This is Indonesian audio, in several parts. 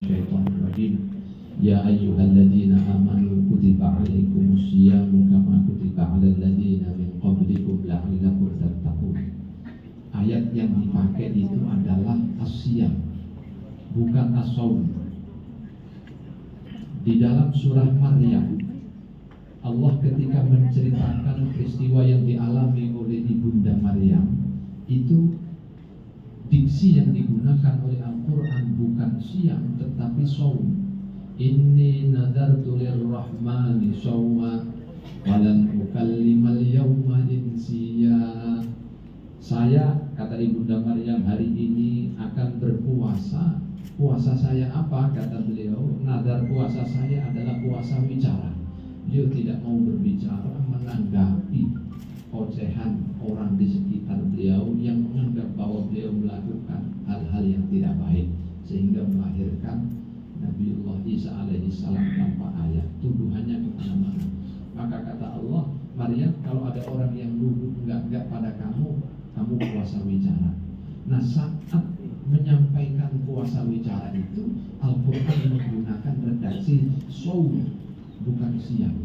Syaitanirrajim. Ya ayyuhalladzina amanu kutiba alaikumus syiyamu kama kutiba alal ladzina min qablikum la'allakum tattaqun. Ayat yang dipakai itu adalah as-siyam, bukan as-shaum. Di dalam surah Maryam, Allah ketika menceritakan peristiwa yang dialami oleh ibunda Maryam, itu diksi yang digunakan oleh Al-Quran bukan siyam tetapi shaum. Inni nadartu lirrahmani shawma walan ukallimal yawma insiya. Saya, kata ibunda Maryam, hari ini akan berpuasa. Puasa saya apa? Kata beliau, nadar puasa saya adalah puasa bicara. Beliau tidak mau berbicara menanggapi ocehan orang di sekitar beliau yang menganggap bahwa beliau melakukan hal-hal yang tidak baik, sehingga melahirkan Nabiullah Isa alaihissalam tanpa ayat, tuduhannya kemana-mana. Maka kata Allah, Maryam, kalau ada orang yang nuduh enggak pada kamu, kamu puasa bicara. Nah, saat menyampaikan puasa bicara itu, Al-Quran menggunakan redaksi shaum, bukan siyam.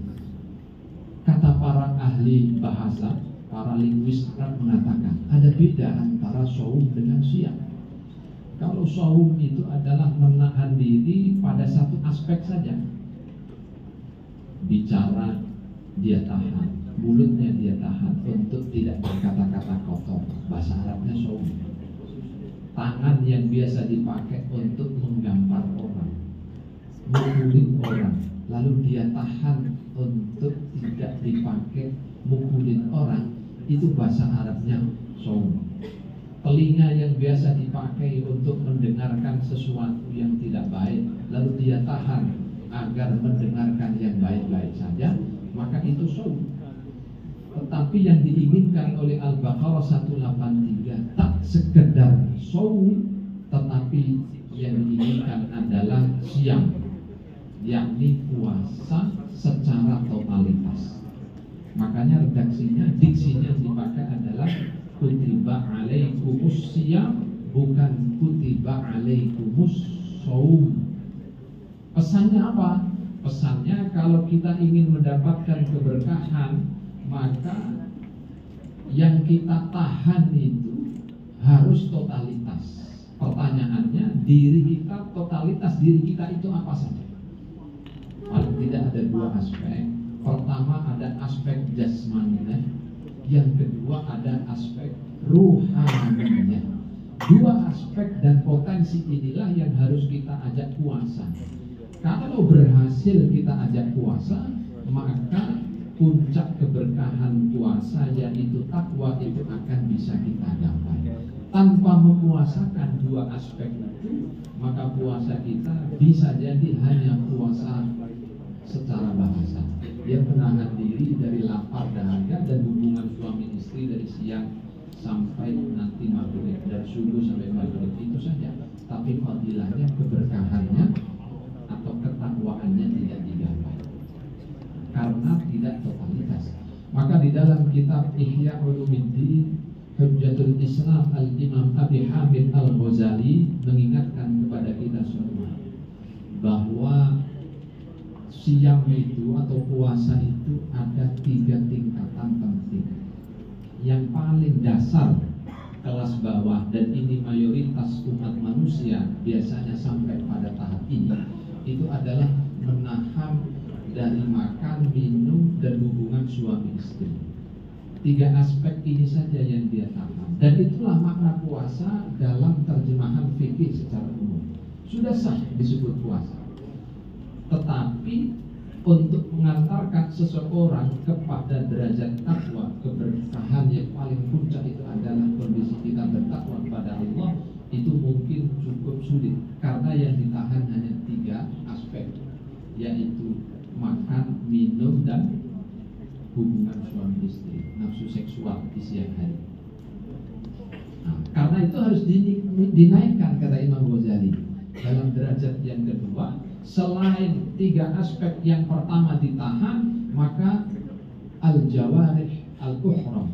Kata para ahli bahasa, para linguis Arab mengatakan ada beda antara shaum dengan siyam. Kalau shaum itu adalah menahan diri pada satu aspek saja. Bicara dia tahan, mulutnya dia tahan untuk tidak berkata-kata kotor. Bahasa Arabnya shaum. Tangan yang biasa dipakai untuk menggampar orang, mukulin orang, lalu dia tahan untuk tidak dipakai mukulin orang, itu bahasa Arabnya shaum. Telinga yang biasa dipakai untuk mendengarkan sesuatu yang tidak baik, lalu dia tahan agar mendengarkan yang baik-baik saja, maka itu shaum. Tetapi yang diinginkan oleh Al-Baqarah 183 tak sekedar shaum, tetapi yang diinginkan adalah siyam, yakni puasa secara totalitas. Makanya redaksinya, diksinya yang dipakai adalah kutiba alaikumus siyam, bukan kutiba alaikumus shaum. Pesannya apa? Pesannya kalau kita ingin mendapatkan keberkahan, maka yang kita tahan itu harus totalitas. Pertanyaannya, diri kita, totalitas diri kita itu apa saja? Paling tidak ada dua aspek. Pertama ada aspek jasmaninya, yang kedua ada aspek ruhaninya. Dua aspek dan potensi inilah yang harus kita ajak puasa. Kalau berhasil kita ajak puasa, maka puncak keberkahan puasa yaitu takwa itu akan bisa kita gapai. Tanpa memuasakan dua aspek itu, maka puasa kita bisa jadi hanya puasa secara bahasa, dia menahan diri dari lapar dahaga dan hubungan suami istri dari siang sampai nanti maghrib, dari subuh sampai maghrib, itu saja. Tapi fadilahnya, keberkahannya atau ketakwaannya tidak digapai karena tidak totalitas. Maka di dalam kitab Ihya Ulumuddin Hujjatul Islam Al-Imam Abi Hamid Al-Ghazali mengingatkan kepada kita semua bahwa siyam itu atau puasa itu ada 3 tingkatan penting. Yang paling dasar, kelas bawah, dan ini mayoritas umat manusia biasanya sampai pada tahap ini, itu adalah menahan dari makan, minum, dan hubungan suami istri. 3 aspek ini saja yang dia tahan. Dan itulah makna puasa dalam terjemahan fikih secara umum. Sudah sah disebut puasa. Tetapi untuk mengantarkan seseorang kepada derajat takwa, keberkahan yang paling puncak itu adalah kondisi kita bertakwa kepada Allah, itu mungkin cukup sulit karena yang ditahan hanya 3 aspek, yaitu makan, minum, dan hubungan suami istri, nafsu seksual di siang hari. Nah, karena itu harus dinaikkan, kata Imam Ghazali, dalam derajat yang kedua. Selain 3 aspek yang pertama ditahan, maka al-jawarih al-uhram,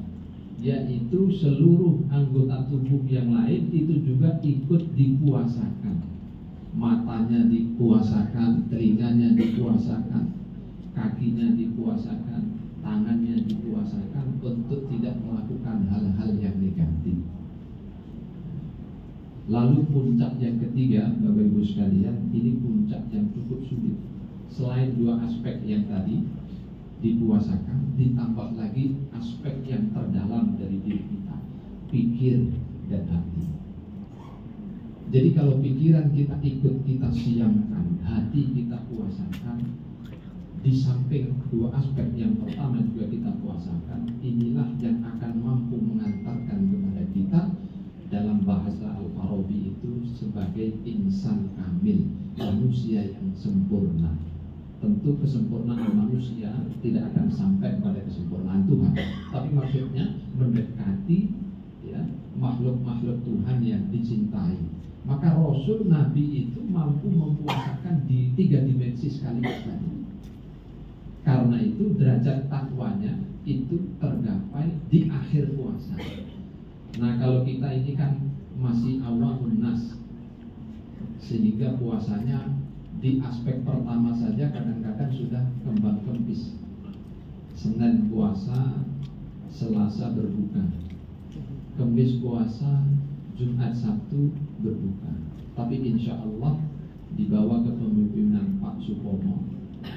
yaitu seluruh anggota tubuh yang lain itu juga ikut dipuasakan. matanya dipuasakan, telinganya dipuasakan, kakinya dipuasakan, tangannya dipuasakan untuk tidak melakukan hal-hal yang negatif. Lalu puncak yang ketiga, Bapak Ibu sekalian, ini puncak yang cukup sulit. Selain dua aspek yang tadi dipuasakan, ditambah lagi aspek yang terdalam dari diri kita, pikir dan hati. Jadi kalau pikiran kita ikut kita siamkan, hati kita puasakan, di samping dua aspek yang pertama juga kita puasakan, inilah yang akan mampu mengantarkan kepada kita dalam bahasa Al-Farabi itu sebagai insan kamil, manusia yang sempurna. Tentu kesempurnaan manusia tidak akan sampai pada kesempurnaan Tuhan, tapi maksudnya mendekati ya makhluk-makhluk Tuhan yang dicintai. Maka Rasul Nabi itu mampu mempuasakan di 3 dimensi sekaligus tadi. Karena itu derajat takwanya itu tergapai di akhir puasa. Nah kalau kita ini kan masih awamun nas, sehingga puasanya di aspek pertama saja kadang-kadang sudah kembang kempis. Senin puasa, Selasa berbuka, Kamis puasa, Jumat Sabtu berbuka. Tapi insya Allah di bawah kepemimpinan Pak Supomo,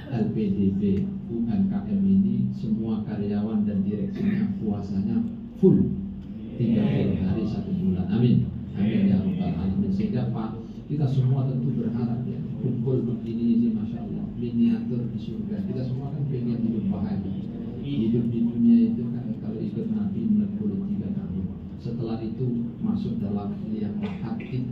LPDB UMKM ini semua karyawan dan direksinya puasanya full 30 hari 1 bulan. Amin. Amin ya rabbal alamin. Sehingga Pak, kita semua tentu berharap ya, kumpul begini ini masya Allah, miniatur di surga. Kita semua kan pengen hidup bahagia. Hidup di dunia itu kan kalau ikut Nabi 63 tahun. Setelah itu masuk dalam yang hati